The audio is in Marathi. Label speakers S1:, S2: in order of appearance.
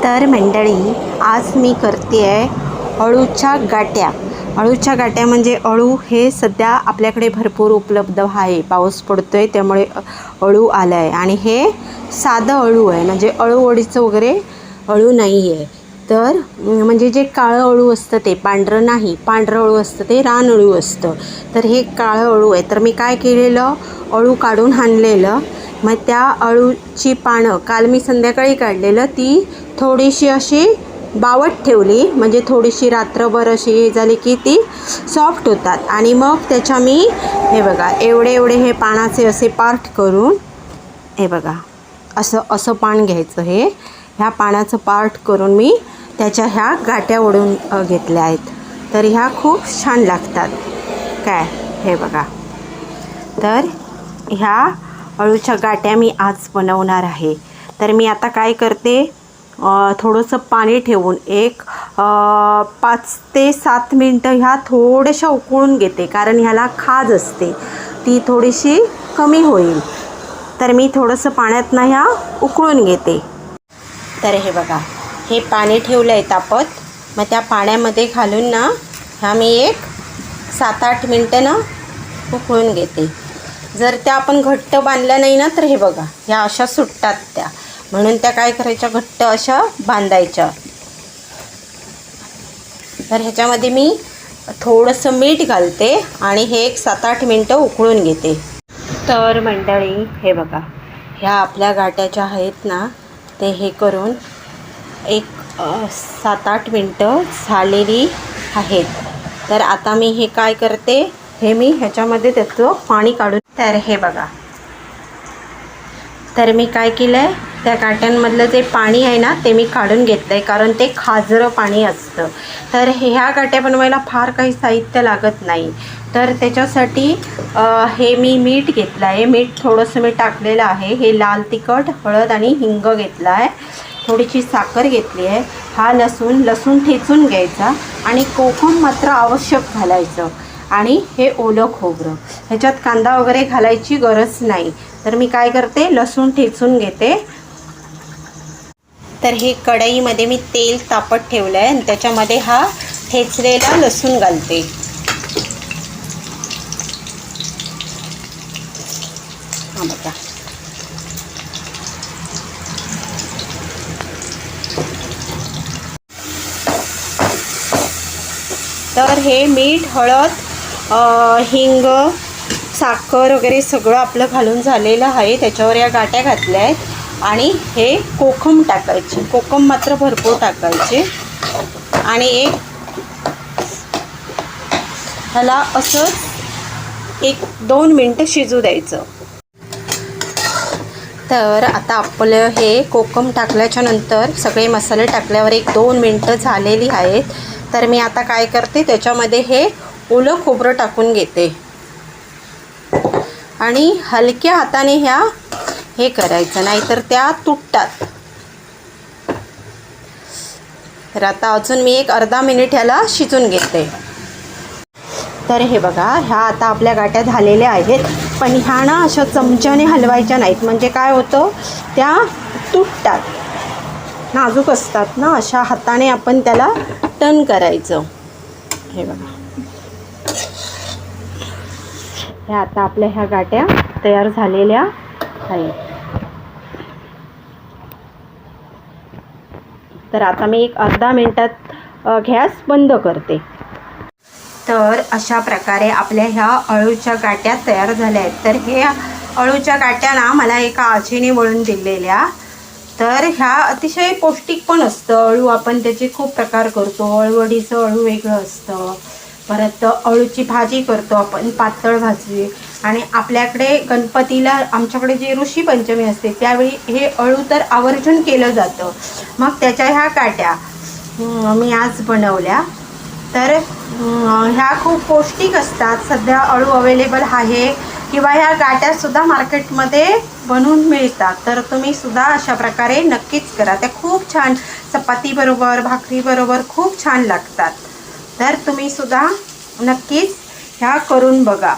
S1: तर मंडळी, आज मी करते आहे अळूच्या गाट्या. अळूच्या गाट्या म्हणजे अळू हे सध्या आपल्याकडे भरपूर उपलब्ध आहे. पाऊस पडतो आहे त्यामुळे अळू आला आहे आणि हे साधं अळू आहे, म्हणजे अळूवडीचं वगैरे अळू नाही आहे. तर म्हणजे जे काळं अळू असतं ते पांढरं नाही, पांढरं अळू असतं ते रान अळू असतं. तर हे काळं अळू आहे. तर मी काय केलेलं, अळू काढून आणलेलं. मग त्या अळूची पानं काल मी संध्याकाळी काढलेलं, ती थोडीशी अशी बावट ठेवली, म्हणजे थोडीशी रात्रभर अशी झाली की ती सॉफ्ट होतात. आणि मग त्याच्या मी हे बघा एवढे हे पानाचे असे पार्ट करून, हे बघा असं पान घ्यायचं. ह्या पानाचं पार्ट करून मी त्याच्या ह्या गाट्या ओढून घेतल्या आहेत. तर ह्या खूप छान लागतात काय, हे बघा. तर ह्या अळूच्या गाट्या मी आज बनवणार आहे. तर मी आता काय करते, थोडंसं पाणी ठेवून एक 5 ते 7 मिनटं ह्या थोड्याशा उकळून घेते, कारण ह्याला खाज असते, ती थोडीशी कमी होईल. तर मी थोडंसं पाण्यात ह्या उकळून घेते. तर हे बघा, हे पाणी ठेवलं आहे तापत. मग त्या पाण्यामध्ये घालून ह्या मी एक 7-8 मिनटं उकळून घेते. जर त्या आपण घट्ट बांधल्या नाही तर हे बघा ह्या अशा सुटतात त्या, म्हणून त्या काय करायच्या, घट्ट अशा बांधायच्या. तर ह्याच्यामध्ये मी थोडंसं मीठ घालते आणि हे एक 7-8 मिनटं उकळून घेते. तर मंडळी, हे बघा ह्या आपल्या गाट्या ज्या आहेत ते हे करून एक 7-8 मिनटं झालेली आहेत. तर आता मी हे काय करते, हे मी ह्याच्यामध्ये त्याचं पाणी काढून, तर हे बघा, तर मी काय केलं आहे, त्या गाट्यांमधलं जे पाणी आहे ते मी काढून घेतलं आहे, कारण ते खाजरं पाणी असतं. तर ह्या गाट्या बनवायला फार काही साहित्य लागत नाही. तर त्याच्यासाठी हे मी मीठ घेतलं आहे, मीठ थोडंसं मी टाकलेलं आहे. हे लाल तिखट, हळद आणि हिंग घेतला आहे. थोडीशी साखर घेतली आहे. हा लसूण ठेचून घ्यायचा आणि कोकम मात्र आवश्यक घालायचं. आणि हे ओलं खोबरं, ह्याच्यात कांदा वगैरे घालायची गरज नाही. तर मी काय करते, लसूण ठेचून घेते. तर हे कढईमध्ये मी तेल तापत ठेवलं आहे आणि त्याच्यामध्ये हा ठेचलेला लसूण घालते. हा बघा, तर हे मीठ, हळद, हिंग, साखर वगैरे सगळं आपलं घालून झालेलं आहे. त्याच्यावर या गाट्या घातल्या आहेत आणि हे कोकम टाकायचे. कोकम मात्र भरपूर टाकायचे आणि ह्याला असं 1-2 मिनटं शिजू द्यायचं. तर आता आपलं हे कोकम टाकल्याच्या नंतर सगळे मसाले टाकल्यावर 1-2 मिनटं झालेली आहेत. तर मी आता काय करते, त्याच्यामध्ये हे ओलं खोबरं टाकून घेते आणि हलक्या हाताने हे करायचं, नाहीतर त्या तुटतात. तर आता अजून मी एक अर्धा मिनिट ह्याला शिजून घेते. तर हे बघा, ह्या आता आपल्या गाट्या झालेल्या आहेत. पण ह्या अशा चमच्याने हलवायच्या नाहीत, म्हणजे काय होतं, त्या तुटतात, नाजूक असतात अशा हाताने आपण त्याला टर्न करायचं. हे बघा, ह्या आता आपल्या ह्या गाट्या तयार झालेल्या आहेत. तर आता मी एक अर्धा मिनिटात गॅस बंद करते. तर अशा प्रकारे आपल्या ह्या अळूच्या गाट्या तयार झाल्या आहेत. तर हे अळूच्या गाट्या मला एका आजीने वळून दिलेल्या. तर ह्या अतिशय पौष्टिक पण असतं. अळू आपण त्याचे खूप प्रकार करतो. अळूवडीचं अळू वेगळं असतं, परत अळूची भाजी करतो आपण, पातळ भाजी. आणि आपल्याकडे गणपतीला आमच्याकडे जे ऋषी पंचमी असते त्यावेळी हे अळू तर आवर्जून केलं जातं. मग त्याच्या ह्या गाट्या मी आज बनवल्या. तर ह्या खूप पौष्टिक असतात. सध्या अळू अवेलेबल आहे किंवा ह्या गाट्यासुद्धा मार्केटमध्ये बनवून मिळतात. तर तुम्हीसुद्धा अशा प्रकारे नक्कीच करा. त्या खूप छान चपातीबरोबर, भाकरीबरोबर खूप छान लागतात. तर तुम्हीसुद्धा नक्कीच ह्या करून बघा.